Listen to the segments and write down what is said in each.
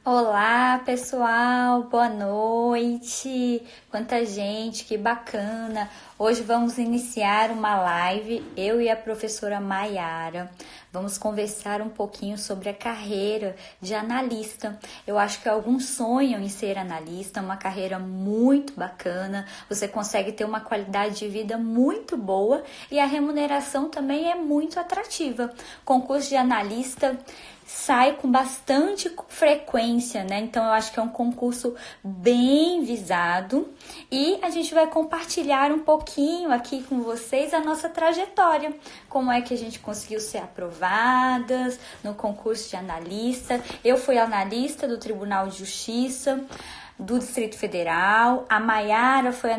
Olá, pessoal, boa noite. Quanta gente, que bacana. Hoje vamos iniciar uma live, eu e a professora Maiara. Vamos conversar um pouquinho sobre a carreira de analista. Eu acho que alguns sonham em ser analista, uma carreira muito bacana. Você consegue ter uma qualidade de vida muito boa e a remuneração também é muito atrativa. Concurso de analista sai com bastante frequência, né? Então eu acho que é um concurso bem visado e a gente vai compartilhar um pouquinho aqui com vocês a nossa trajetória, como é que a gente conseguiu ser aprovadas no concurso de analista. Eu fui analista do Tribunal de Justiça do Distrito Federal, a Maiara foi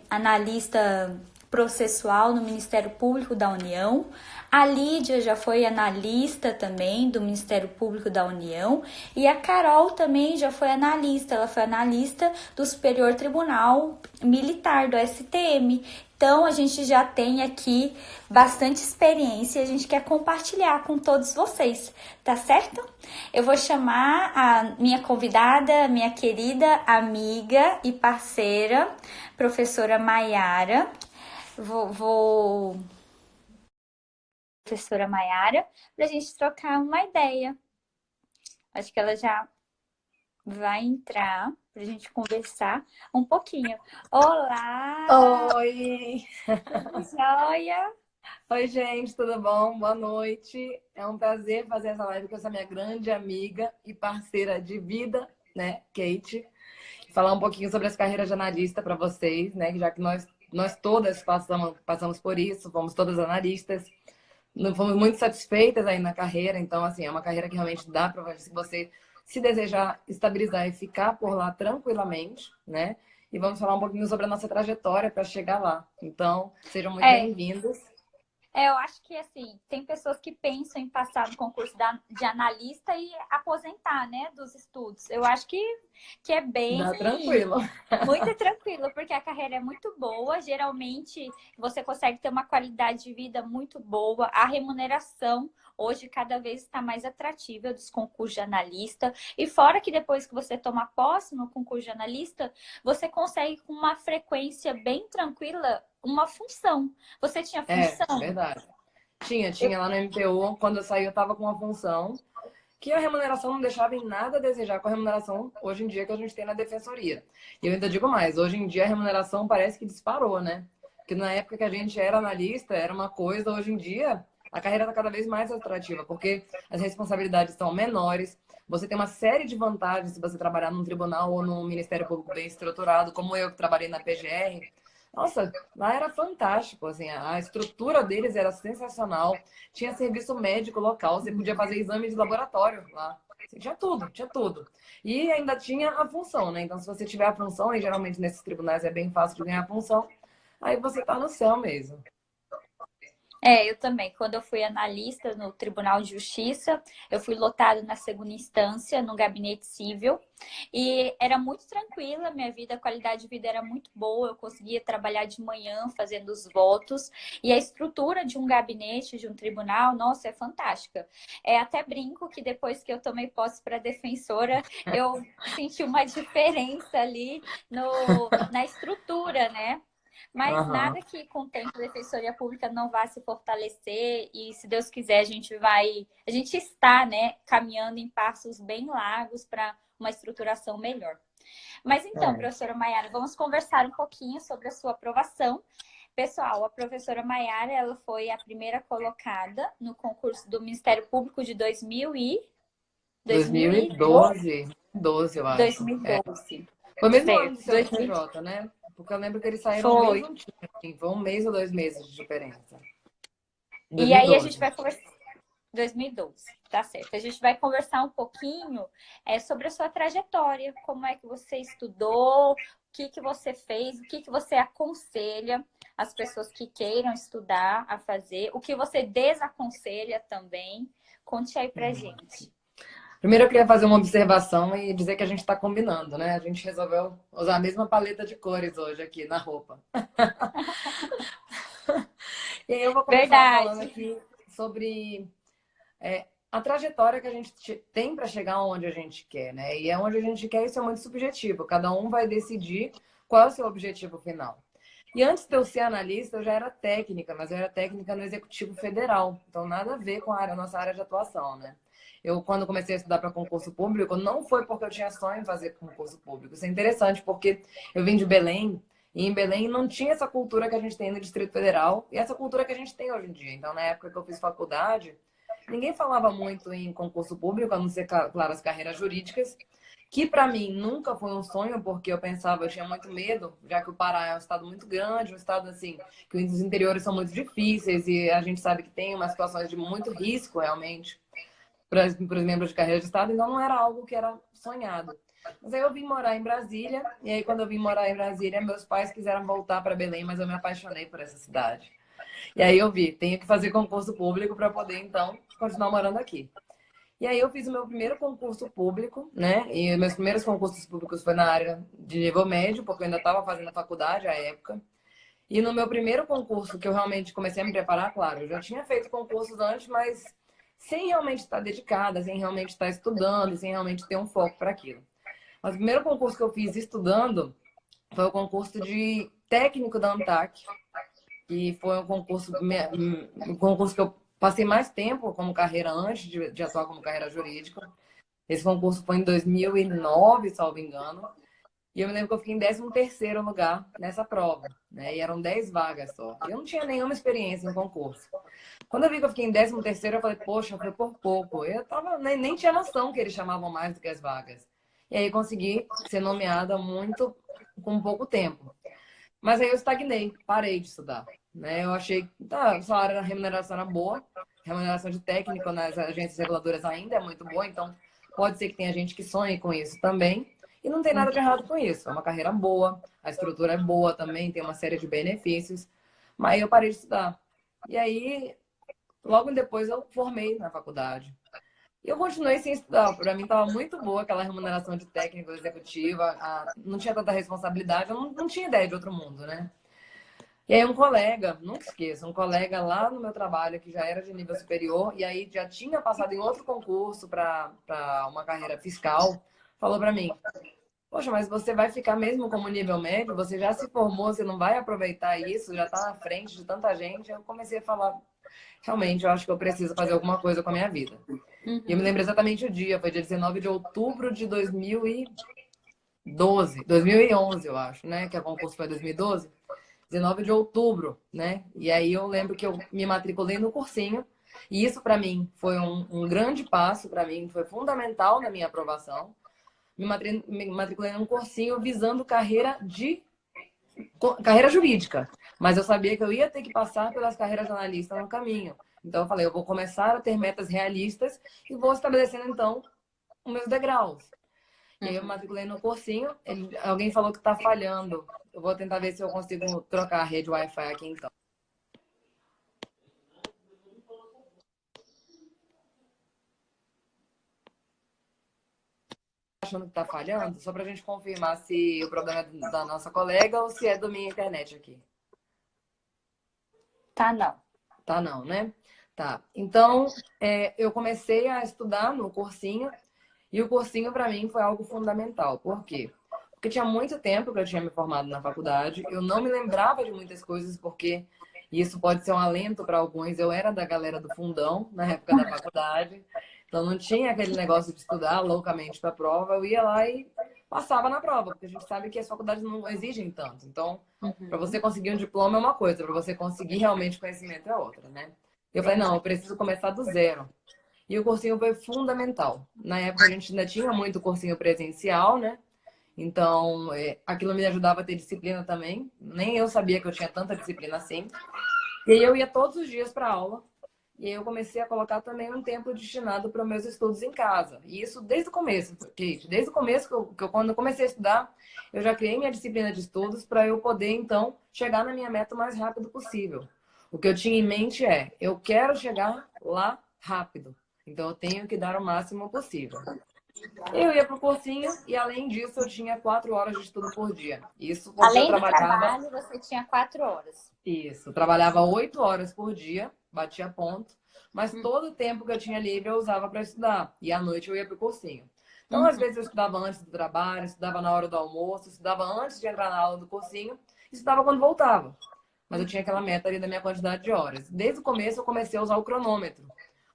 analista processual no Ministério Público da União. A Lídia já foi analista também do Ministério Público da União e a Carol também já foi analista, ela foi analista do Superior Tribunal Militar do STM. Então a gente já tem aqui bastante experiência e a gente quer compartilhar com todos vocês, tá certo? Eu vou chamar a minha convidada, minha querida amiga e parceira, professora Maiara. Professora Maiara, para a gente trocar uma ideia. Acho que ela já vai entrar para a gente conversar um pouquinho. Olá! Oi! Tudo jóia? Oi, gente, tudo bom? Boa noite. É um prazer fazer essa live com essa minha grande amiga e parceira de vida, né, Kate. Falar um pouquinho sobre as carreiras de analista para vocês, né, já que nós todas passamos por isso, fomos todas analistas, não fomos muito satisfeitas aí na carreira, então, assim, é uma carreira que realmente dá para você se desejar estabilizar e ficar por lá tranquilamente, né? E vamos falar um pouquinho sobre a nossa trajetória para chegar lá. Então, sejam muito É, bem-vindos. eu acho que assim, tem pessoas que pensam em passar no concurso de analista e aposentar, né, dos estudos. Eu acho que é bem Dá tranquilo. muito tranquilo, porque a carreira é muito boa. Geralmente você consegue ter uma qualidade de vida muito boa. A remuneração hoje cada vez está mais atrativa dos concursos de analista. E fora que depois que você toma posse no concurso de analista, você consegue com uma frequência bem tranquila uma função. Você tinha É, função? verdade. Eu, Tinha lá no MPU, quando eu saí eu estava com uma função que a remuneração não deixava em nada a desejar com a remuneração hoje em dia que a gente tem na defensoria. E eu ainda digo mais, hoje em dia a remuneração parece que disparou, né? Porque na época que a gente era analista era uma coisa, hoje em dia a carreira está cada vez mais atrativa, porque as responsabilidades são menores, você tem uma série de vantagens se você trabalhar num tribunal ou num Ministério Público bem estruturado, como eu que trabalhei na PGR. Nossa, lá era fantástico, assim, a estrutura deles era sensacional. Tinha serviço médico local, você podia fazer exame de laboratório lá. Assim, tinha tudo, tinha tudo. E ainda tinha a função, né? Então, se você tiver a função, e geralmente nesses tribunais é bem fácil de ganhar a função, aí você tá no céu mesmo. eu também. Quando eu fui analista no Tribunal de Justiça, eu fui lotado na segunda instância, no gabinete civil, e era muito tranquila a minha vida, a qualidade de vida era muito boa, eu conseguia trabalhar de manhã fazendo os votos, e a estrutura de um gabinete, de um tribunal, nossa, é fantástica. Até brinco que depois que eu tomei posse para defensora, eu senti uma diferença ali na estrutura, né? Mas Aham. nada que com o tempo a Defensoria Pública não vá se fortalecer e, se Deus quiser, a gente está, né, caminhando em passos bem largos para uma estruturação melhor. Mas então, É. professora Maiara, vamos conversar um pouquinho sobre a sua aprovação. Pessoal, a professora Maiara, ela foi a primeira colocada no concurso do Ministério Público de 2012, 2012, 12, eu acho. É. 2012. Foi o mesmo ano do Certo, seu 2000 TJ, né? Porque eu lembro que eles saíram no foi. mesmo time, assim, foi um mês ou 2 meses de diferença. E aí a gente 2012. vai conversar 2012, tá certo. A gente vai conversar um pouquinho sobre a sua trajetória, como é que você estudou, o que que você fez, o que que você aconselha as pessoas que queiram estudar a fazer, o que você desaconselha também. Conte aí pra gente. Primeiro eu queria fazer uma observação e dizer que a gente está combinando, né? A gente resolveu usar a mesma paleta de cores hoje aqui na roupa. E aí eu vou começar falando Verdade. aqui sobre a trajetória que a gente tem para chegar onde a gente quer, né? E é onde a gente quer, isso é muito subjetivo. Cada um vai decidir qual é o seu objetivo final. E antes de eu ser analista, eu já era técnica, mas eu era técnica no Executivo Federal. Então, nada a ver com a nossa área de atuação, né? Eu, quando comecei a estudar para concurso público, não foi porque eu tinha sonho em fazer concurso público. Isso é interessante, porque eu vim de Belém, e em Belém não tinha essa cultura que a gente tem no Distrito Federal, e essa cultura que a gente tem hoje em dia. Então, na época que eu fiz faculdade, ninguém falava muito em concurso público, a não ser, claro, as carreiras jurídicas, que para mim nunca foi um sonho, porque eu pensava, eu tinha muito medo, já que o Pará é um estado muito grande, um estado assim, que os interiores são muito difíceis e a gente sabe que tem umas situações de muito risco realmente para os membros de carreira de estado, então não era algo que era sonhado. Mas aí eu vim morar em Brasília, e aí quando eu vim morar em Brasília, meus pais quiseram voltar para Belém, mas eu me apaixonei por essa cidade. E aí eu vi, tenho que fazer concurso público para poder então continuar morando aqui. E aí eu fiz o meu primeiro concurso público, né? E meus primeiros concursos públicos foi na área de nível médio, porque eu ainda estava fazendo faculdade à época. E no meu primeiro concurso, que eu realmente comecei a me preparar, claro, eu já tinha feito concursos antes, mas sem realmente estar dedicada, sem realmente estar estudando, sem realmente ter um foco para aquilo. Mas o primeiro concurso que eu fiz estudando foi o concurso de técnico da ANTAC, que foi um concurso que eu passei mais tempo como carreira antes de atuar como carreira jurídica. Esse concurso foi em 2009, salvo engano. E eu me lembro que eu fiquei em 13º lugar nessa prova, né? E eram 10 vagas só. Eu não tinha nenhuma experiência em concurso. Quando eu vi que eu fiquei em 13º, eu falei, poxa, foi por pouco. Eu tava, nem tinha noção que eles chamavam mais do que as vagas. E aí consegui ser nomeada muito com pouco tempo. Mas aí eu estagnei, parei de estudar, né? Eu achei que tá, o salário da remuneração era boa, remuneração de técnico nas agências reguladoras ainda é muito boa, então pode ser que tenha gente que sonhe com isso também. E não tem nada de errado com isso. É uma carreira boa, a estrutura é boa também, tem uma série de benefícios. Mas eu parei de estudar. E aí, logo depois, eu formei na faculdade. E eu continuei sem estudar. Para mim estava muito boa aquela remuneração de técnico executiva, não tinha tanta responsabilidade, eu não tinha ideia de outro mundo, né? E aí um colega, nunca esqueço, um colega lá no meu trabalho, que já era de nível superior, e aí já tinha passado em outro concurso para uma carreira fiscal, falou para mim, poxa, mas você vai ficar mesmo como nível médio? Você já se formou, você não vai aproveitar isso? Já está na frente de tanta gente? Eu comecei a falar, realmente, eu acho que eu preciso fazer alguma coisa com a minha vida. E eu me lembro exatamente o dia, foi dia 19 de outubro de 2011, eu acho, né? Que a concurso foi 2012. 19 de outubro, né? E aí eu lembro que eu me matriculei no cursinho. E isso para mim foi um grande passo, para mim foi fundamental na minha aprovação. Me matriculei num cursinho visando carreira jurídica. Mas eu sabia que eu ia ter que passar pelas carreiras analistas no caminho. Então eu falei, eu vou começar a ter metas realistas e vou estabelecendo então os meus degraus. E aí eu me matriculei no cursinho, alguém falou que está falhando. Eu vou tentar ver se eu consigo trocar a rede Wi-Fi aqui então. Achando que está falhando, só para a gente confirmar se o problema é da nossa colega ou se é da minha internet aqui. Tá, não. Tá não, né? Tá. Então, eu comecei a estudar no cursinho e o cursinho para mim foi algo fundamental. Por quê? Porque tinha muito tempo que eu tinha me formado na faculdade, eu não me lembrava de muitas coisas, porque isso pode ser um alento para alguns. Eu era da galera do fundão na época da faculdade, então não tinha aquele negócio de estudar loucamente para a prova. Eu ia lá e passava na prova, porque a gente sabe que as faculdades não exigem tanto. Então, para você conseguir um diploma é uma coisa, para você conseguir realmente conhecimento é outra, né? Eu falei, não, eu preciso começar do zero. E o cursinho foi fundamental. Na época a gente ainda tinha muito cursinho presencial, né? Então, aquilo me ajudava a ter disciplina também. Nem eu sabia que eu tinha tanta disciplina assim. E aí eu ia todos os dias para aula. E aí eu comecei a colocar também um tempo destinado para os meus estudos em casa. E isso desde o começo, Kate. Desde o começo, quando eu comecei a estudar, eu já criei minha disciplina de estudos para eu poder, então, chegar na minha meta o mais rápido possível. O que eu tinha em mente eu quero chegar lá rápido. Então, eu tenho que dar o máximo possível. Eu ia pro cursinho e, além disso, eu tinha 4 horas de estudo por dia. Isso porque Além eu do trabalhava... trabalho, você tinha 4 horas. Isso, eu trabalhava 8 horas por dia, batia ponto. Mas todo o tempo que eu tinha livre eu usava para estudar. E à noite eu ia para o cursinho. Então, às Uhum. vezes, eu estudava antes do trabalho, estudava na hora do almoço, estudava antes de entrar na aula do cursinho, e estudava quando voltava. Mas eu tinha aquela meta ali da minha quantidade de horas. Desde o começo, eu comecei a usar o cronômetro,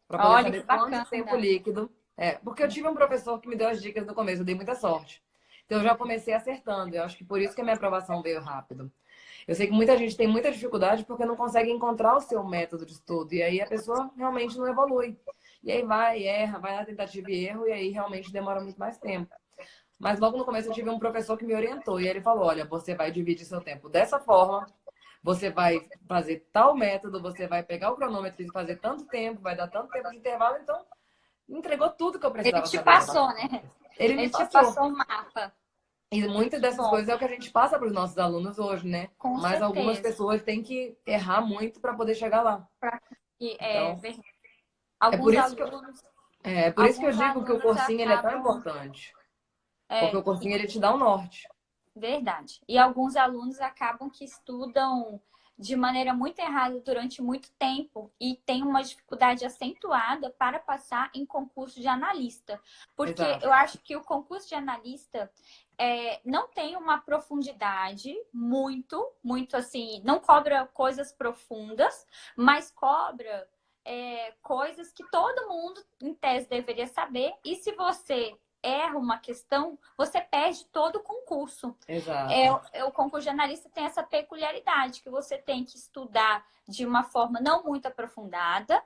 para poder Olha que saber quanto tempo bacana. líquido. É, porque eu tive um professor que me deu as dicas no começo, eu dei muita sorte. Então, eu já comecei acertando. Eu acho que por isso que a minha aprovação veio rápido. Eu sei que muita gente tem muita dificuldade porque não consegue encontrar o seu método de estudo. E aí a pessoa realmente não evolui. E aí vai, erra, vai na tentativa e erro, e aí realmente demora muito mais tempo. Mas logo no começo eu tive um professor que me orientou. E ele falou: olha, você vai dividir seu tempo dessa forma, você vai fazer tal método, você vai pegar o cronômetro e fazer tanto tempo, vai dar tanto tempo de intervalo. Então, entregou tudo que eu Ele precisava te saber naquela passou, né? época. Ele me Ele te passou. passou o mapa. E muitas Que dessas bom, coisas é o que a gente passa para os nossos alunos hoje, né? com Mas algumas certeza. pessoas têm que errar muito para poder chegar lá. E, Então, verdade. é por Alguns isso que alunos, é por isso que eu alguns digo que o alunos cursinho ele é tão acabam, importante. Porque é, o cursinho ele te dá o norte. verdade. E alguns alunos acabam que estudam de maneira muito errada durante muito tempo e tem uma dificuldade acentuada para passar em concurso de analista. Porque Exato. eu acho que o concurso de analista não tem uma profundidade muito assim, não cobra coisas profundas, mas cobra coisas que todo mundo, em tese, deveria saber. E se você erra uma questão, você perde todo o concurso. Exato. O concurso de analista tem essa peculiaridade, que você tem que estudar de uma forma não muito aprofundada,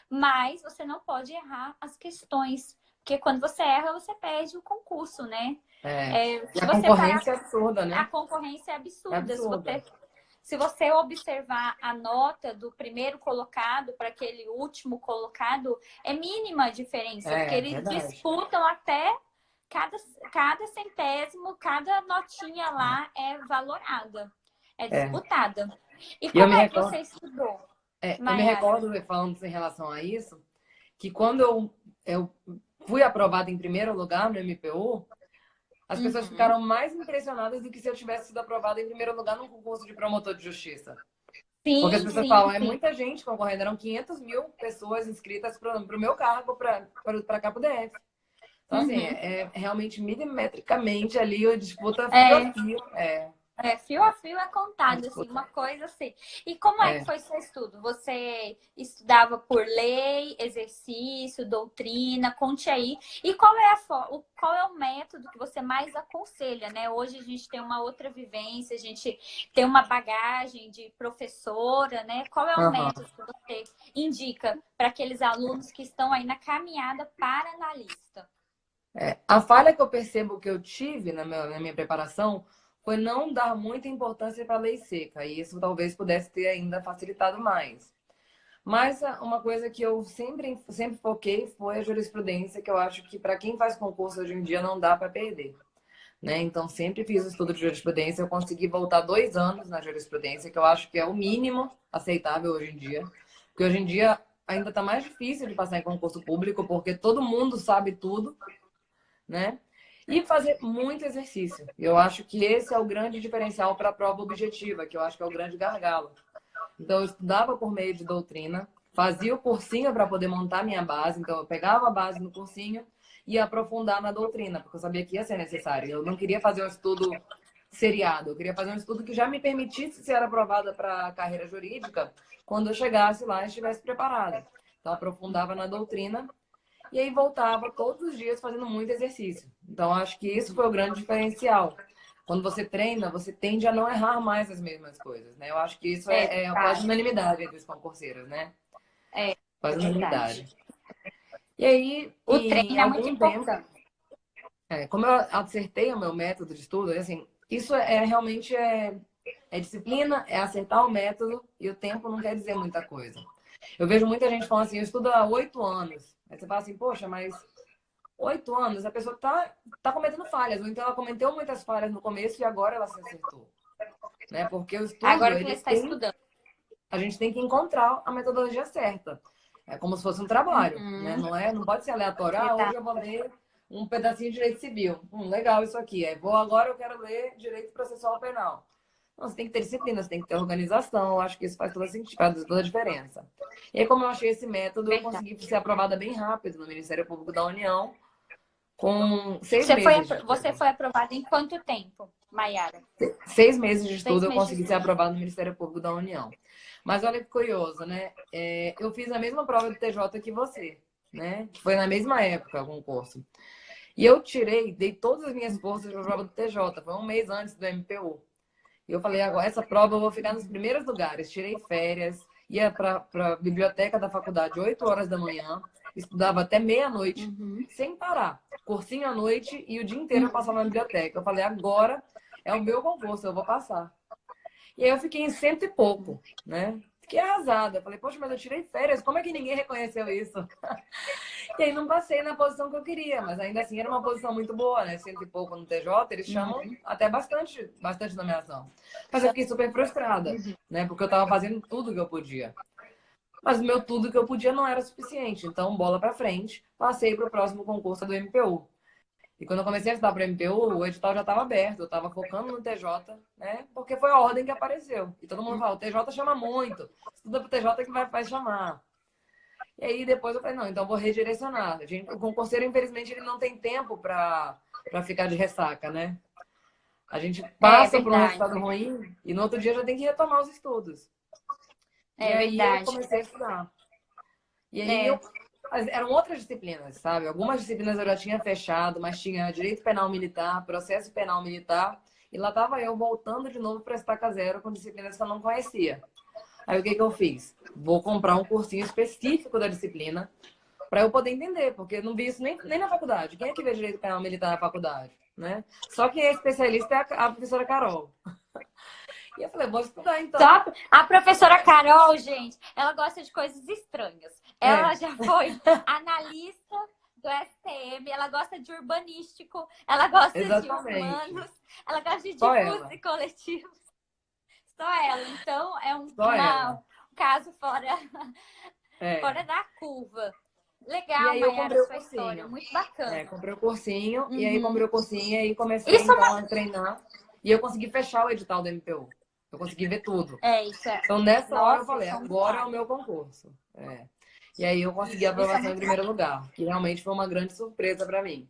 mas você não pode errar as questões. Porque quando você erra, você perde o concurso, né? É. E Se a você parar, concorrência é absurda, a né? concorrência é É absurda. absurda. Se você observar a nota do primeiro colocado para aquele último colocado, é mínima a diferença, porque É, eles verdade. disputam até cada centésimo, cada notinha lá é valorada, é É. disputada. E E eu como me é que recordo, você estudou, eu me Mayara? recordo, falando em relação a isso, que quando eu fui aprovada em primeiro lugar no MPU, as pessoas Uhum. ficaram mais impressionadas do que se eu tivesse sido aprovada em primeiro lugar num concurso de promotor de justiça. Porque as Sim, pessoas sim, falam, é sim. muita gente concorrendo, eram 500 mil pessoas inscritas para o meu cargo, para Capo DF. Então, assim, Uhum. é realmente milimetricamente ali a disputa fio a É, fio. fio a fio é A contado, assim, disputa. uma coisa assim. E como é que É. foi seu estudo? Você estudava por lei, exercício, doutrina? Conte aí. E qual é o método que você mais aconselha, né? Hoje a gente tem uma outra vivência, a gente tem uma bagagem de professora, né? Qual é o Aham. método que você indica para aqueles alunos que estão aí na caminhada para analista? A falha que eu percebo que eu tive na minha preparação foi não dar muita importância para a lei seca. E isso talvez pudesse ter ainda facilitado mais. Mas uma coisa que eu sempre foquei foi a jurisprudência, que eu acho que para quem faz concurso hoje em dia não dá para perder. Né? Então, sempre fiz o estudo de jurisprudência. Eu consegui voltar 2 anos na jurisprudência, que eu acho que é o mínimo aceitável hoje em dia. Porque hoje em dia ainda está mais difícil de passar em concurso público, porque todo mundo sabe tudo, né? E fazer muito exercício. Eu acho que esse é o grande diferencial para a prova objetiva, que eu acho que é o grande gargalo. Então, eu estudava por meio de doutrina, fazia o cursinho para poder montar minha base. Então, eu pegava a base no cursinho e ia aprofundar na doutrina, porque eu sabia que ia ser necessário. Eu não queria fazer um estudo seriado, eu queria fazer um estudo que já me permitisse ser aprovada para a carreira jurídica quando eu chegasse lá e estivesse preparada. Então, aprofundava na doutrina e aí voltava todos os dias fazendo muito exercício. Então, acho que isso foi o grande diferencial. Quando você treina, você tende a não errar mais as mesmas coisas, né? Eu acho que isso É é quase verdade. unanimidade entre os concurseiros, né? É, Quase é verdade. unanimidade. E aí, O em treino é muito algum tempo, importante. como eu acertei o meu método de estudo, assim, isso realmente é disciplina, é acertar o método e o tempo não quer dizer muita coisa. Eu vejo muita gente falando assim, eu estudo há 8 anos. Aí você fala assim, poxa, mas 8 anos a pessoa tá cometendo falhas, ou então ela cometeu muitas falhas no começo e agora ela se acertou, né? Porque o estudo, Agora que ele está estudando. a gente tem que encontrar a metodologia certa. É como se fosse um trabalho, né? Uhum. Não pode ser aleatório. Ah, hoje Exato. eu vou ler um pedacinho de direito civil. Legal isso aqui. Agora eu quero ler direito processual penal. Não, você tem que ter disciplina, você tem que ter organização. Eu acho que isso faz toda, faz toda a diferença. E aí, como eu achei esse método, eu Verdade. consegui ser aprovada bem rápido no Ministério Público da União, com 6 meses de Você estudo. foi aprovada em quanto tempo, Mayara? 6 meses de Seis estudo eu meses de consegui ser estudo. aprovada no Ministério Público da União. Mas olha que curioso, né? Eu fiz a mesma prova do TJ que você, né? Que foi na mesma época o concurso. E eu dei todas as minhas forças para a prova do TJ. Foi um mês antes do MPU. E eu falei, agora essa prova eu vou ficar nos primeiros lugares. Tirei férias, ia para a biblioteca da faculdade 8 horas da manhã, estudava até meia-noite, Uhum. sem parar. Cursinho à noite e o dia inteiro eu Uhum. passava na biblioteca. Eu falei, agora é o meu concurso, eu vou passar. E aí eu fiquei em cento e pouco, né? Fiquei arrasada. Falei, poxa, mas eu tirei férias, como é que ninguém reconheceu isso? E aí não passei na posição que eu queria, mas ainda assim era uma posição muito boa, né? Cento e pouco no TJ, eles chamam Uhum. até bastante nomeação. Mas eu fiquei super frustrada, né? Porque eu tava fazendo tudo que eu podia. Mas o meu tudo que eu podia não era suficiente. Então, bola pra frente, passei pro próximo concurso do MPU. E quando eu comecei a estudar para MPU, o edital já estava aberto, eu estava focando no TJ, né? Porque foi a ordem que apareceu. E todo mundo fala, o TJ chama muito, estuda para o TJ que vai chamar. E aí depois eu falei, não, então eu vou redirecionar. O concurseiro, infelizmente, ele não tem tempo para ficar de ressaca, né? A gente É passa por um verdade. resultado ruim e no outro dia já tem que retomar os estudos. E É aí eu verdade. comecei a estudar. E aí É. eram outras disciplinas, sabe? Algumas disciplinas eu já tinha fechado, mas tinha direito penal militar, processo penal militar, e lá estava eu voltando de novo para estaca zero com disciplinas que eu não conhecia. Aí o que eu fiz? Vou comprar um cursinho específico da disciplina para eu poder entender, porque eu não vi isso nem na faculdade. Quem é que vê direito penal militar na faculdade, né? Só quem é especialista é a professora Carol. E eu falei, vou estudar então. Só a professora Carol, gente, ela gosta de coisas estranhas. Ela É, já foi analista do STM, ela gosta de urbanístico, ela gosta de exatamente. humanos, ela gosta de Só difusos ela. e coletivos. Só ela. Então, é Só ela. um caso É. fora da curva. E Legal, aí eu Mayara, comprei o sua história. cursinho. Muito bacana. Comprei o cursinho, e aí Uhum. comprei o cursinho, e aí comecei Isso é então uma... a treinar. E eu consegui fechar o edital do MPU. Eu consegui ver tudo. Isso é... Então nessa hora eu Nossa, falei, isso é um agora é o milagre. meu concurso. E aí eu consegui a Isso é aprovação em muito primeiro lugar, que realmente foi uma grande surpresa para mim.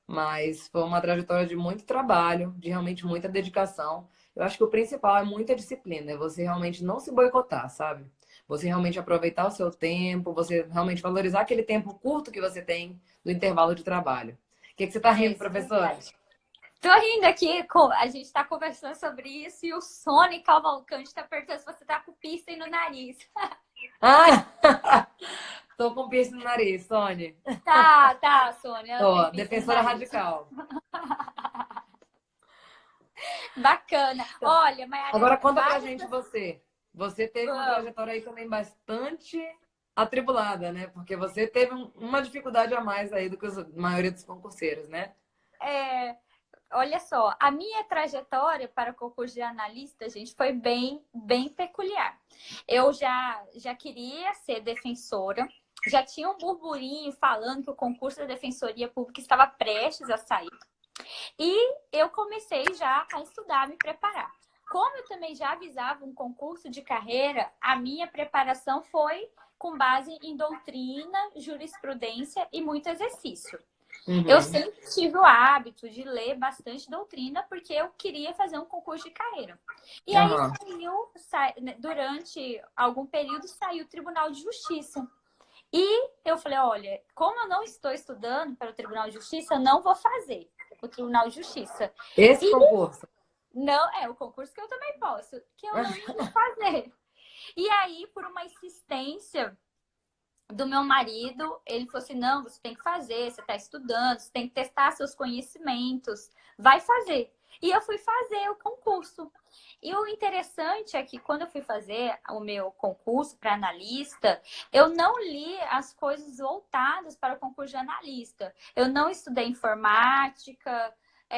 Mas foi uma trajetória de muito trabalho, de realmente muita dedicação. Eu acho que o principal é muita disciplina, é você realmente não se boicotar, sabe? Você realmente aproveitar o seu tempo, você realmente valorizar aquele tempo curto que você tem do intervalo de trabalho. O que você está rindo, isso é professora? verdade. Tô rindo aqui, a gente está conversando sobre isso e o Sônia Cavalcante está perguntando se você tá com piercing no nariz. Ah! Tô com piercing no nariz, Sônia. Tá, Sônia, ela tem Tô, piercing no defensora nariz. radical. Bacana. Olha, Mayara, Agora conta pra várias gente pessoas... você. Você teve uma Vamos. trajetória aí também bastante atribulada, né? Porque você teve uma dificuldade a mais aí do que a maioria dos concurseiros, né? É, olha só, a minha trajetória para o concurso de analista, gente, foi bem peculiar. Eu já queria ser defensora, já tinha um burburinho falando que o concurso da Defensoria Pública estava prestes a sair. E eu comecei já a estudar, a me preparar. Como eu também já avisava um concurso de carreira, a minha preparação foi com base em doutrina, jurisprudência e muito exercício. Eu Uhum. sempre tive o hábito de ler bastante doutrina porque eu queria fazer um concurso de carreira. E aí Aham. durante algum período, saiu o Tribunal de Justiça. E eu falei, olha, como eu não estou estudando para o Tribunal de Justiça, eu não vou fazer o Tribunal de Justiça. Esse E concurso. não é o concurso que eu também posso, que eu não vou fazer. E aí, por uma insistência do meu marido, ele falou assim, não, você tem que fazer, você está estudando, você tem que testar seus conhecimentos, vai fazer. E eu fui fazer o concurso. E o interessante é que quando eu fui fazer o meu concurso para analista, eu não li as coisas voltadas para o concurso de analista. Eu não estudei informática,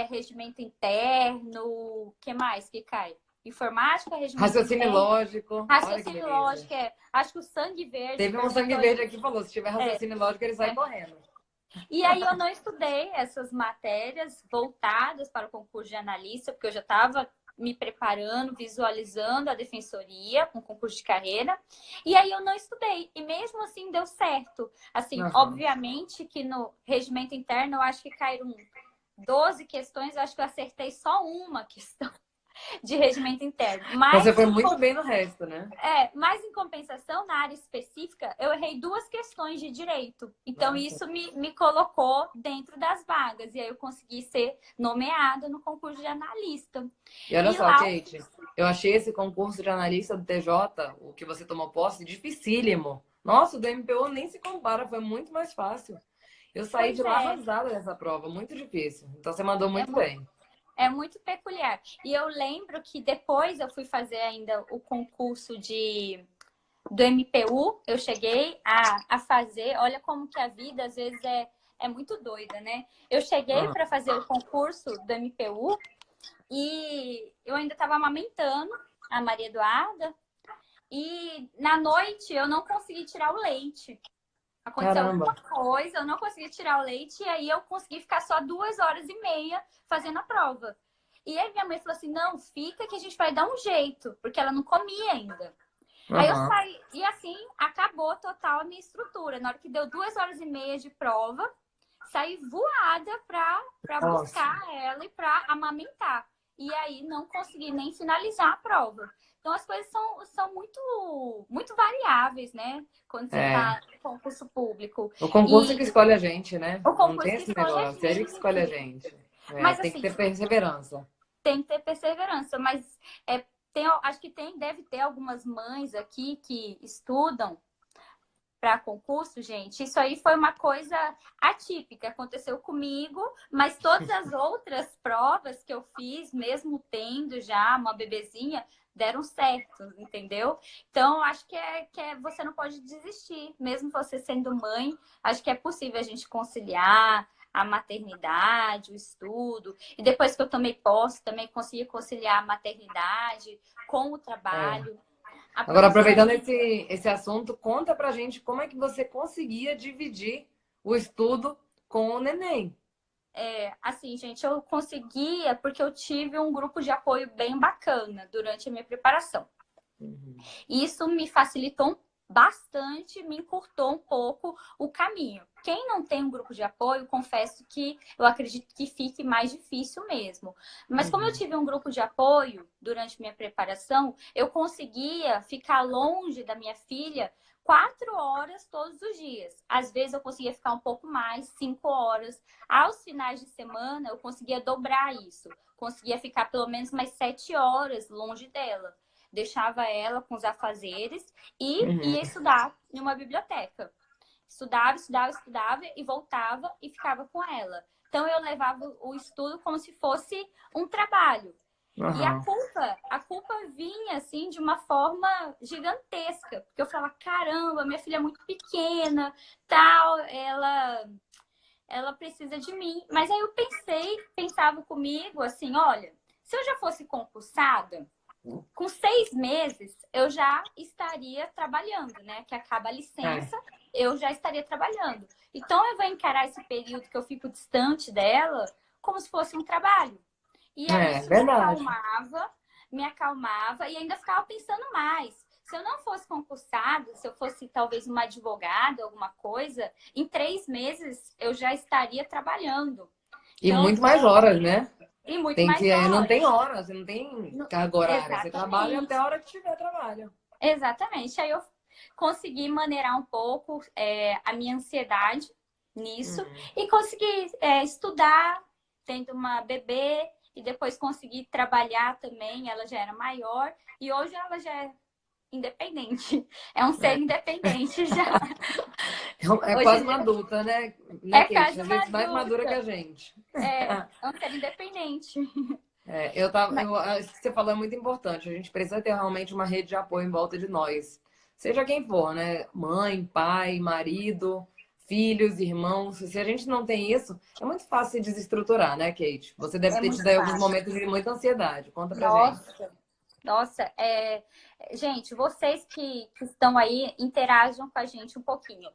regimento interno, o que mais que cai? Informática, regimento Raciocínio interno, lógico. Olha que raciocínio beleza. lógico, acho que o Sangue Verde Teve um sangue perguntou verde isso. aqui e falou: se tiver É, raciocínio lógico, ele sai é. correndo. E aí eu não estudei essas matérias voltadas para o concurso de analista, porque eu já estava me preparando, visualizando a defensoria, um concurso de carreira, e aí eu não estudei. E mesmo assim deu certo. Assim, Aham. obviamente que no regimento interno eu acho que caíram 12 questões, eu acho que eu acertei só uma questão de regimento interno. Então você foi muito bem no resto, né? Mas em compensação, na área específica, eu errei 2 questões de direito. Então, Nossa. isso me colocou dentro das vagas. E aí eu consegui ser nomeada no concurso de analista. E olha E só, lá, Kate, eu achei esse concurso de analista do TJ, o que você tomou posse, dificílimo. Nossa, o do MPU nem se compara, foi muito mais fácil. Eu saí de pois lá é, arrasada dessa prova, muito difícil. Então você mandou é, muito bem. é muito peculiar. E eu lembro que depois eu fui fazer ainda o concurso do MPU, eu cheguei a fazer, olha como que a vida às vezes é muito doida, né? Eu cheguei Ah, para fazer o concurso do MPU e eu ainda estava amamentando a Maria Eduarda e na noite eu não consegui tirar o leite. Aconteceu alguma caramba. coisa, eu não consegui tirar o leite e aí eu consegui ficar só 2 horas e meia fazendo a prova. E aí minha mãe falou assim, não, fica que a gente vai dar um jeito, porque ela não comia ainda. Aí eu Aham. saí, e assim, acabou total a minha estrutura. Na hora que deu 2 horas e meia de prova, saí voada pra Nossa. buscar ela e pra amamentar. E aí não consegui nem finalizar a prova. Então as coisas são muito variáveis, né? Quando você É. tá no concurso público. O concurso é E que escolhe a gente, né? o Não concurso tem que esse escolhe a negócio. É ele que escolhe a gente. gente. É, Mas tem que assim, ter perseverança. tem que ter perseverança. Mas acho que deve ter algumas mães aqui que estudam para concurso, gente, isso aí foi uma coisa atípica, aconteceu comigo, mas todas as outras provas que eu fiz, mesmo tendo já uma bebezinha, deram certo, entendeu? Então, acho que você não pode desistir, mesmo você sendo mãe, acho que é possível a gente conciliar a maternidade, o estudo, e depois que eu tomei posse, também consegui conciliar a maternidade com o É. trabalho. A Agora, professora aproveitando Lívia. esse assunto, conta pra gente como é que você conseguia dividir o estudo com o neném. Assim, gente, eu conseguia porque eu tive um grupo de apoio bem bacana durante a minha preparação. Uhum. E isso me facilitou bastante, me encurtou um pouco o caminho. Quem não tem um grupo de apoio, confesso que eu acredito que fique mais difícil mesmo. Mas como eu Uhum. tive um grupo de apoio durante minha preparação, eu conseguia ficar longe da minha filha 4 horas todos os dias. Às vezes eu conseguia ficar um pouco mais, 5 horas. Aos finais de semana, eu conseguia dobrar isso. Conseguia ficar pelo menos mais 7 horas longe dela. Deixava ela com os afazeres e Uhum. ia estudar em uma biblioteca. Estudava, estudava, estudava e voltava e ficava com ela. Então eu levava o estudo como se fosse um trabalho. E a Aham. culpa, a culpa vinha assim de uma forma gigantesca, porque eu falava, caramba, minha filha é muito pequena, tal, ela precisa de mim. Mas aí eu pensava comigo assim, olha, se eu já fosse concursada, com 6 meses eu já estaria trabalhando, né? Que acaba a É, licença, eu já estaria trabalhando. Então eu vou encarar esse período que eu fico distante dela como se fosse um trabalho. E aí isso verdade. me acalmava e ainda ficava pensando mais. Se eu não fosse concursada, se eu fosse talvez uma advogada, alguma coisa, em 3 meses eu já estaria trabalhando. E Então, muito mais horas, né? e muito Tem que, mais não tem horas. hora, você não tem carga horária. Você trabalha até Exatamente. a hora que tiver trabalho. Exatamente. Aí eu consegui maneirar um pouco a minha ansiedade nisso Uhum. e consegui estudar, tendo uma bebê, e depois consegui trabalhar também. Ela já era maior e hoje ela já é independente. É um ser É. independente já. É Hoje quase em uma dia adulta, né? Né, é Kate? quase Às uma vezes mais madura que a adulta. gente. É um ser independente. Isso que você falou é muito importante. A gente precisa ter realmente uma rede de apoio em volta de nós. Seja quem for, né? Mãe, pai, marido, filhos, irmãos. Se a gente não tem isso, é muito fácil se desestruturar, né, Kate? Você deve É ter tido muito aí alguns fácil. momentos de muita ansiedade. Conta pra gente. Nossa. Nossa, gente, vocês que estão aí, interajam com a gente um pouquinho.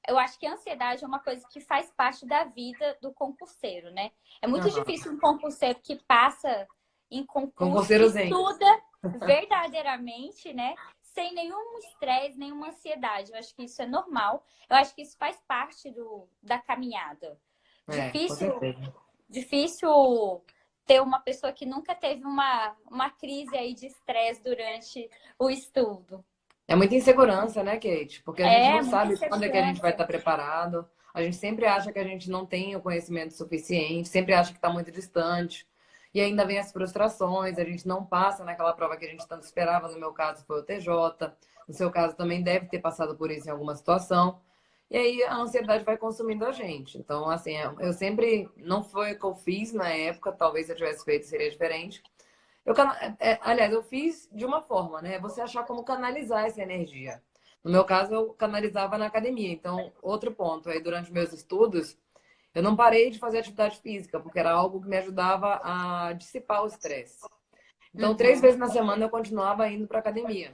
Eu acho que a ansiedade é uma coisa que faz parte da vida do concurseiro, né? É muito Aham. difícil um concurseiro que passa em concurso, que Concurseiro zen. estuda verdadeiramente, né? Sem nenhum estresse, nenhuma ansiedade. Eu acho que isso é normal. Eu acho que isso faz parte da caminhada. Com Difícil, certeza. difícil ter uma pessoa que nunca teve uma crise aí de estresse durante o estudo. É muita insegurança, né, Kate? Porque a gente É, não muita sabe quando é que a gente vai insegurança. estar preparado. A gente sempre acha que a gente não tem o conhecimento suficiente, sempre acha que está muito distante. E ainda vem as frustrações, a gente não passa naquela prova que a gente tanto esperava. No meu caso, foi o TJ. No seu caso, também deve ter passado por isso em alguma situação. E aí a ansiedade vai consumindo a gente. Então, assim, eu sempre. Não foi o que eu fiz na época, talvez se eu tivesse feito seria diferente. Aliás, eu fiz de uma forma, né? Você achar como canalizar essa energia. No meu caso, eu canalizava na academia. Então, outro ponto aí, durante meus estudos, eu não parei de fazer atividade física, porque era algo que me ajudava a dissipar o estresse. Então, três Uhum. vezes na semana eu continuava indo para academia.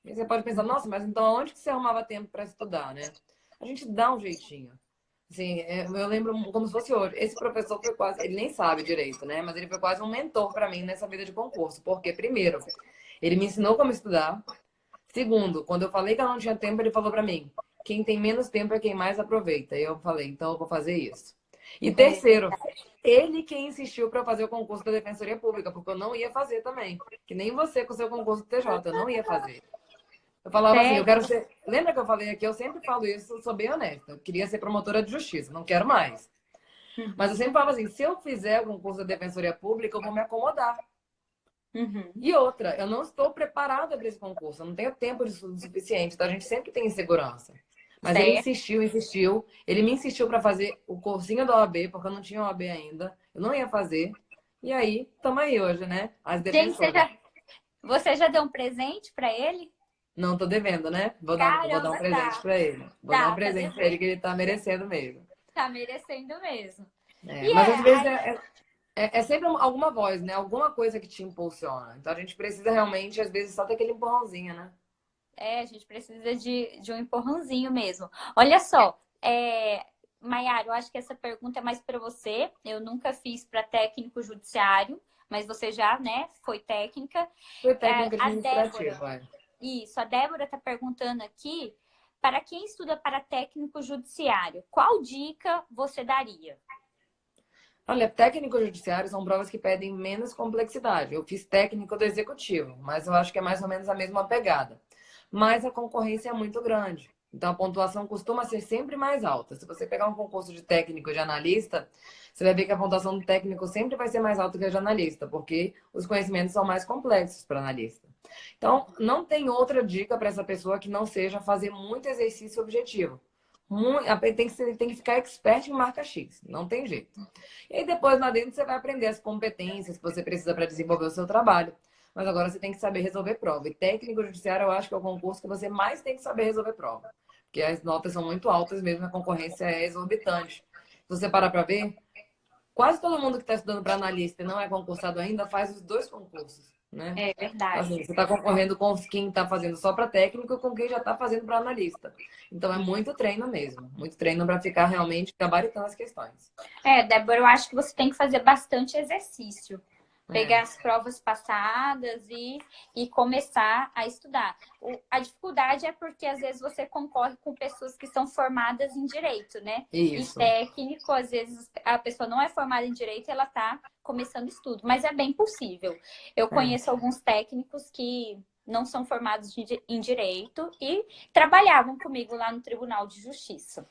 E você pode pensar, nossa, mas então onde que você arrumava tempo para estudar, né? A gente dá um jeitinho. Assim, eu lembro como se fosse hoje. Esse professor foi quase, ele nem sabe direito, né? Mas ele foi quase um mentor para mim nessa vida de concurso. Porque, primeiro, ele me ensinou como estudar. Segundo, quando eu falei que eu não tinha tempo, ele falou para mim: quem tem menos tempo é quem mais aproveita. E eu falei: então eu vou fazer isso. E É terceiro, ele quem insistiu para fazer o concurso da Defensoria Pública, porque eu não ia fazer também. Que nem você com o seu concurso do TJ, eu não ia fazer. Eu falava assim, eu sério. quero ser. Lembra que eu falei aqui? Eu sempre falo isso, eu sou bem honesta. Eu queria ser promotora de justiça, não quero mais. Mas eu sempre falava assim: se eu fizer algum curso da Defensoria Pública, eu vou me acomodar. Uhum. E outra, eu não estou preparada para esse concurso, eu não tenho tempo de estudo suficiente, então a gente sempre tem insegurança. Mas ele Certo. insistiu, insistiu. Ele me insistiu para fazer o cursinho da OAB, porque eu não tinha OAB ainda. Eu não ia fazer. E aí, estamos aí hoje, né? As Gente, defensoras. você já deu um presente para ele? Não tô devendo, né? Vou dar um Caramba, presente tá. para ele. Vou dar um Tá presente para ele devendo. que ele tá merecendo mesmo. Tá merecendo mesmo. E É, mas às vezes aí, é sempre alguma voz, né? Alguma coisa que te impulsiona. Então a gente precisa realmente, às vezes, só ter aquele empurrãozinho, né? a gente precisa de um empurrãozinho mesmo. Olha só, Maiara, eu acho que essa pergunta é mais para você. Eu nunca fiz para técnico judiciário, mas você já, né, foi técnica. Foi técnica A Débora, administrativa, é. isso, a Débora está perguntando aqui, para quem estuda para técnico judiciário, qual dica você daria? Olha, técnico judiciário são provas que pedem menos complexidade. Eu fiz técnico do executivo, mas eu acho que é mais ou menos a mesma pegada. Mas a concorrência é muito grande. Então a pontuação costuma ser sempre mais alta. Se você pegar um concurso de técnico e de analista, você vai ver que a pontuação do técnico sempre vai ser mais alta que a de analista, porque os conhecimentos são mais complexos para analista. Então, não tem outra dica para essa pessoa que não seja fazer muito exercício objetivo. Tem que ficar expert em marca X, não tem jeito. E aí depois lá dentro você vai aprender as competências que você precisa para desenvolver o seu trabalho. Mas agora você tem que saber resolver prova. E técnico judiciário eu acho que é o concurso que você mais tem que saber resolver prova. Porque as notas são muito altas mesmo, a concorrência é exorbitante. Se você parar para ver, quase todo mundo que está estudando para analista e não é concursado ainda faz os dois concursos, né? É Então, verdade. assim, você está concorrendo com quem está fazendo só para técnico e com quem já está fazendo para analista. Então é muito treino mesmo. Muito treino para ficar realmente gabaritando as questões. Débora, eu acho que você tem que fazer bastante exercício. Pegar É, as provas passadas e começar a estudar. A dificuldade é porque às vezes você concorre com pessoas que são formadas em direito, né? E isso. técnico, às vezes a pessoa não é formada em direito e ela está começando estudo, mas é bem possível. Eu É. conheço alguns técnicos que não são formados em direito e trabalhavam comigo lá no Tribunal de Justiça.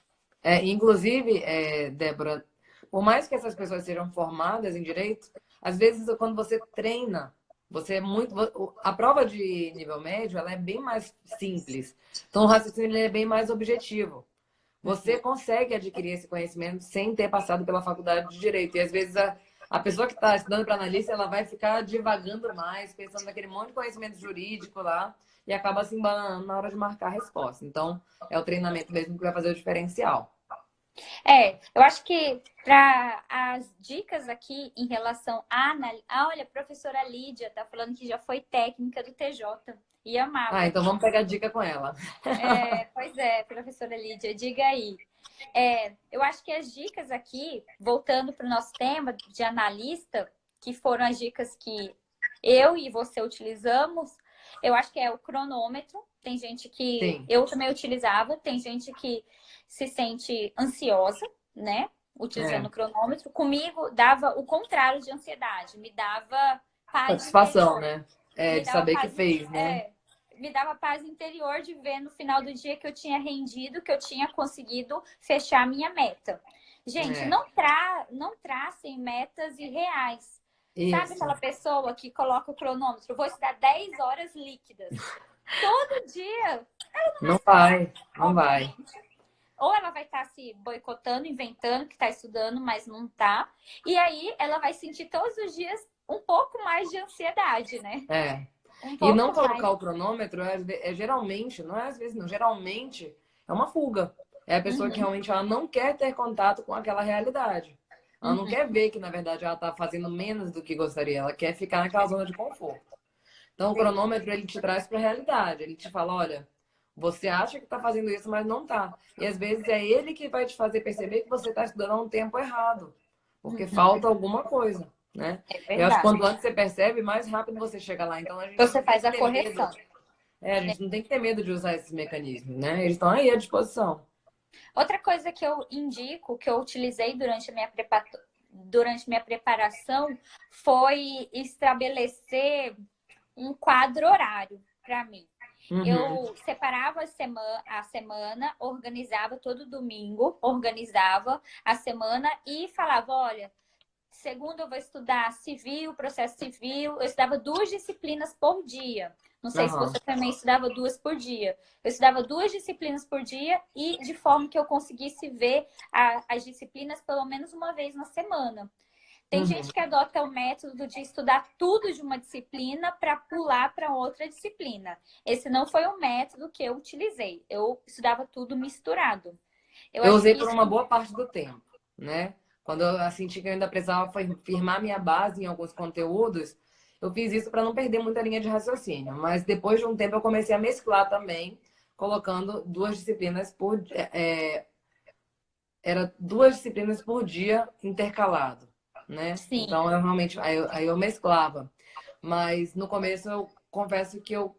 Inclusive, Débora, por mais que essas pessoas sejam formadas em direito, às vezes quando você treina, você é muito. A prova de nível médio ela é bem mais simples. Então o raciocínio ele é bem mais objetivo. Você consegue adquirir esse conhecimento sem ter passado pela faculdade de direito. E às vezes a pessoa que está estudando para analista, ela vai ficar divagando mais, pensando naquele monte de conhecimento jurídico lá, e acaba se embananando na hora de marcar a resposta. Então, é o treinamento mesmo que vai fazer o diferencial. Eu acho que para as dicas aqui em relação à análise. Olha, a professora Lídia tá falando que já foi técnica do TJ e Ah, amava. então vamos pegar dica com ela. Pois é, professora Lídia, diga aí. Eu acho que as dicas aqui, voltando para o nosso tema de analista, que foram as dicas que eu e você utilizamos, eu acho que é o cronômetro. Tem gente que Sim, eu também utilizava, tem gente que se sente ansiosa, né? Utilizando o é. cronômetro. Comigo dava o contrário de ansiedade, me dava paz Satisfação, interior. né? É, Me de dava saber que paz, fez, né? me dava paz interior de ver no final do dia que eu tinha rendido, que eu tinha conseguido fechar a minha meta. Gente, É, não tracem metas irreais. Sabe isso. aquela pessoa que coloca o cronômetro? Vou estudar 10 horas líquidas. Todo dia, Não vai, não vai. obviamente. Ou ela vai estar se boicotando, inventando que está estudando, mas não está. E aí ela vai sentir todos os dias um pouco mais de ansiedade, né? É. Um E não pouco mais. colocar o cronômetro é geralmente, não é às vezes não, geralmente é uma fuga. É a pessoa que Uhum, realmente ela não quer ter contato com aquela realidade. Ela não uhum. quer ver que, na verdade, ela está fazendo menos do que gostaria. Ela quer ficar naquela zona de conforto. Então, o Sim. cronômetro, ele te traz para a realidade. Ele te fala, olha, você acha que está fazendo isso, mas não está. E, às vezes, é ele que vai te fazer perceber que você está estudando a um tempo errado. Porque Uhum. falta alguma coisa, né? É Eu acho que verdade. quanto antes você percebe, mais rápido você chega lá. Então, a gente Você não tem faz que a ter medo. correção. A gente não tem que ter medo de usar esses mecanismos, né? Eles estão aí à disposição. Outra coisa que eu indico, que eu utilizei durante minha preparação, foi estabelecer um quadro horário para mim. Uhum. Eu separava a semana, organizava todo domingo, organizava a semana e falava: olha, segunda eu vou estudar civil, processo civil. Eu estudava 2 disciplinas por dia. Não sei se Aham. você também estudava 2 por dia. Eu estudava 2 disciplinas por dia e de forma que eu conseguisse ver as disciplinas pelo menos uma vez na semana. Tem Uhum. gente que adota o método de estudar tudo de uma disciplina para pular para outra disciplina. Esse não foi o método que eu utilizei. Eu estudava tudo misturado. Eu Eu acho usei por isso. uma boa parte do tempo, né? Quando eu senti que eu ainda precisava firmar minha base em alguns conteúdos, eu fiz isso para não perder muita linha de raciocínio. Mas depois de um tempo eu comecei a mesclar também, colocando 2 disciplinas era 2 disciplinas por dia intercalado, né? Sim. Então eu realmente aí eu mesclava. Mas no começo eu confesso que eu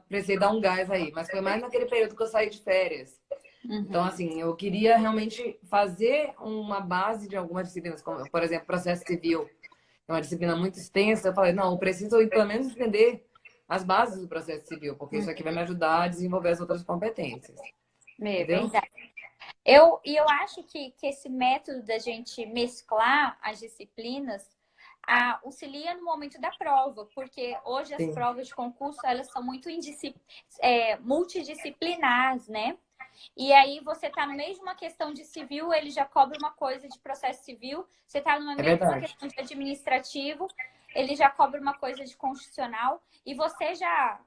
precisei dar um gás aí, mas foi mais naquele período que eu saí de férias. Então, Uhum. assim, eu queria realmente fazer uma base de algumas disciplinas, como, por exemplo, processo civil. É uma disciplina muito extensa. Eu falei, não, eu preciso pelo menos entender as bases do processo civil, porque isso aqui vai me ajudar a desenvolver as outras competências. É Entendeu? verdade. Eu acho que esse método da gente mesclar as disciplinas auxilia no momento da prova, porque hoje as Sim. provas de concurso elas são muito multidisciplinares, né? E aí você está no meio de uma questão de civil, ele já cobra uma coisa de processo civil, você está no É meio de uma verdade. questão de administrativo, ele já cobra uma coisa de constitucional, e você já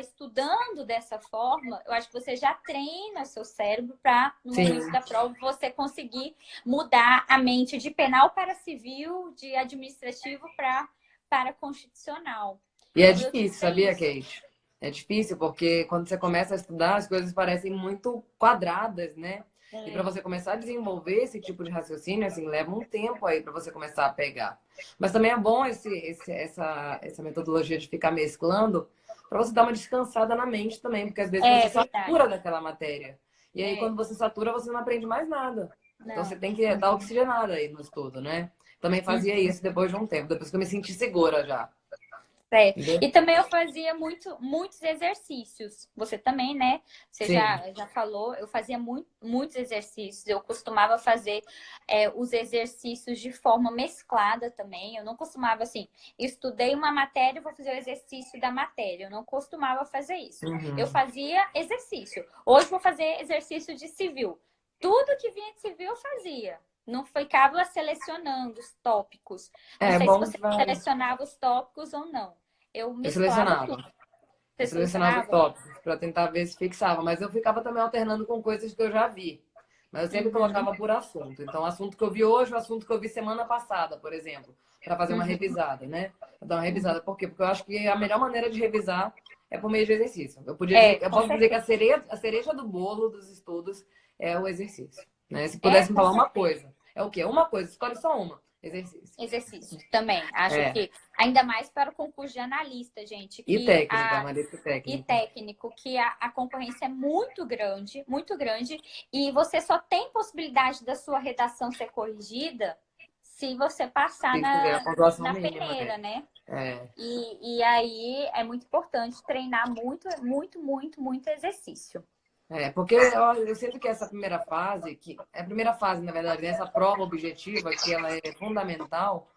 estudando dessa forma, eu acho que você já treina seu cérebro para, no momento Sim. da prova, você conseguir mudar a mente de penal para civil, de administrativo para constitucional. E é Eu difícil, utilizei sabia, isso. Kate? É difícil porque quando você começa a estudar, as coisas parecem muito quadradas, né? E para É, você começar a desenvolver esse tipo de raciocínio, assim, leva um tempo aí para você começar a pegar. Mas também é bom essa metodologia de ficar mesclando para você dar uma descansada na mente também, porque às vezes você é verdade. satura daquela matéria. E aí, É, quando você satura, você não aprende mais nada. Então, você não. tem que dar oxigenada aí no estudo, né? Também fazia Uhum. isso depois de um tempo, depois que eu me senti segura já. É. Entendeu? E também eu fazia muitos exercícios. Você também, né? Você Sim. já falou, eu fazia muitos exercícios. Eu costumava fazer os exercícios de forma mesclada também. Eu não costumava assim, estudei uma matéria, vou fazer o exercício da matéria. Eu não costumava fazer isso. Eu Uhum. fazia exercício. Hoje vou fazer exercício de civil. Tudo que vinha de civil eu fazia. Não ficava selecionando os tópicos. Não É sei se bom que você vai. selecionava os tópicos ou não. Eu Eu mesclava selecionava. tudo. Eu Você selecionava os selecionava? tópicos para tentar ver se fixava, mas eu ficava também alternando com coisas que eu já vi. Mas eu sempre Uhum, colocava por assunto. Então, o assunto que eu vi hoje, o assunto que eu vi semana passada, por exemplo, para fazer uma uhum, revisada, né? Pra dar uma uhum. revisada. Por quê? Porque eu acho que a melhor maneira de revisar é por meio de exercício. Eu Com posso dizer que certeza. a cereja do bolo dos estudos é o exercício. Né? Se É, pudesse me com falar uma certeza. coisa É o quê? Uma coisa, escolhe só uma. Exercício. Exercício também. Acho É. que, ainda mais para o concurso de analista, gente, E que técnico, analista e técnico. técnico, que a concorrência é muito grande, e você só tem possibilidade da sua redação ser corrigida se você passar Tem que ver a pontuação na mínima, peneira, né? né? É. E aí é muito importante treinar muito exercício. Porque eu sinto que essa primeira fase, que é a primeira fase, na verdade, nessa prova objetiva, que ela é fundamental,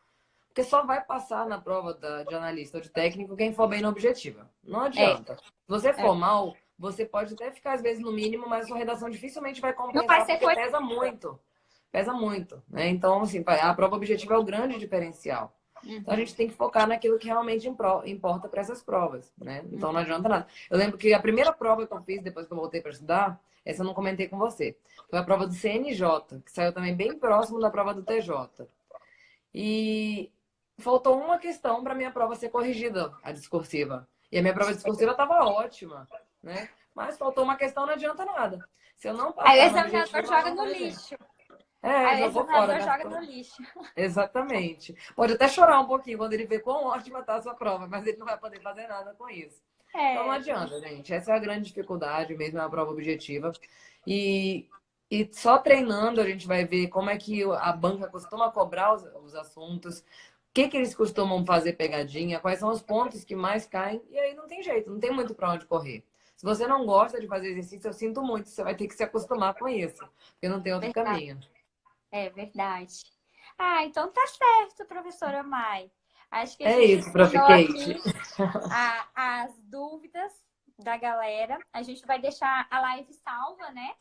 porque só vai passar na prova de analista ou de técnico quem for bem na objetiva. Não É, adianta. Se você é. for mal, você pode até ficar, às vezes, no mínimo, mas sua redação dificilmente vai Não vai compensar, ser porque coisa. pesa muito. Pesa muito, né? Então, assim, a prova objetiva é o grande diferencial. Então, a Uhum, gente tem que focar naquilo que realmente importa para essas provas, né? Então, não uhum. adianta nada. Eu lembro que a primeira prova que eu fiz, depois que eu voltei para estudar, essa eu não comentei com você, foi a prova do CNJ, que saiu também bem próximo da prova do TJ. E faltou uma questão para minha prova ser corrigida, a discursiva. E a minha prova discursiva estava ótima, né? Mas faltou uma questão, não adianta nada. Se eu não Aí o passar na examinador objetiva, joga não no vai ver. lixo. É, Aí o jogou fora, examinador joga gastou. no lixo. Exatamente. Pode até chorar um pouquinho quando ele vê quão ótima está a sua prova, mas ele não vai poder fazer nada com isso. Então não É, adianta, gente. Essa é a grande dificuldade mesmo, é a prova objetiva. E, e só treinando a gente vai ver como é que a banca costuma cobrar os assuntos, o que eles costumam fazer pegadinha, quais são os pontos que mais caem, e aí não tem jeito, não tem muito para onde correr. Se você não gosta de fazer exercício, eu sinto muito, você vai ter que se acostumar com isso, porque não tem outro verdade. caminho. É verdade. Ah, então tá certo, professora Mai. Acho que a É gente isso, Prof. explanou Kate. aqui as dúvidas da galera. A gente vai deixar a live salva, né?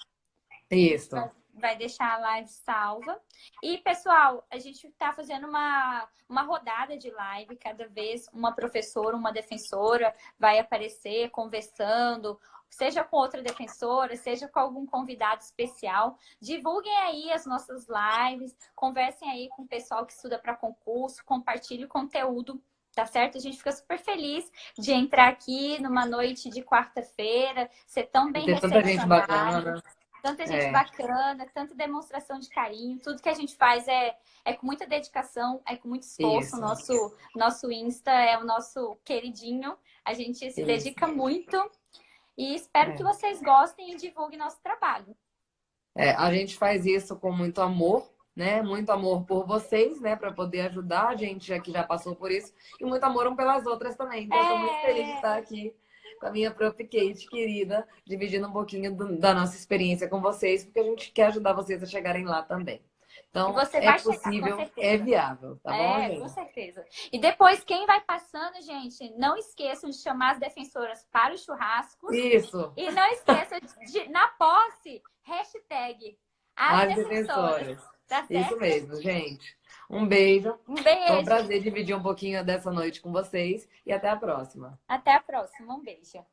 A gente Isso. vai deixar a live salva. E, pessoal, a gente está fazendo uma rodada de live. Cada vez uma professora, uma defensora vai aparecer conversando, seja com outra defensora, seja com algum convidado especial. Divulguem aí as nossas lives, conversem aí com o pessoal que estuda para concurso, compartilhe o conteúdo. Tá certo? A gente fica super feliz de entrar aqui numa noite de quarta-feira, ser tão E bem ter tanta gente recepcionado. bacana. Tanta gente É, bacana, tanta demonstração de carinho. Tudo que a gente faz é com muita dedicação, é com muito esforço. isso, Nosso Insta é o nosso queridinho. A gente se isso. dedica muito e espero que É. vocês gostem e divulguem nosso trabalho. A gente faz isso com muito amor, né? Muito amor por vocês, né? Para poder ajudar a gente já que já passou por isso. E muito amor um pelas outras também. Então, eu estou muito feliz de estar É... aqui com a minha Prof. Kate, querida, dividindo um pouquinho da nossa experiência com vocês, porque a gente quer ajudar vocês a chegarem lá também. E Então, você é vai chegar, com possível, é certeza. viável, tá bom, É, com gente? certeza. E depois, quem vai passando, gente, não esqueçam de chamar as defensoras para os churrascos. Isso, E não esqueça de, na posse, hashtag as as defensoras. defensoras. Tá Isso certo? mesmo, gente. Um beijo. Um Foi um beijo. prazer dividir um pouquinho dessa noite com vocês e até a próxima. Até a próxima. Um beijo.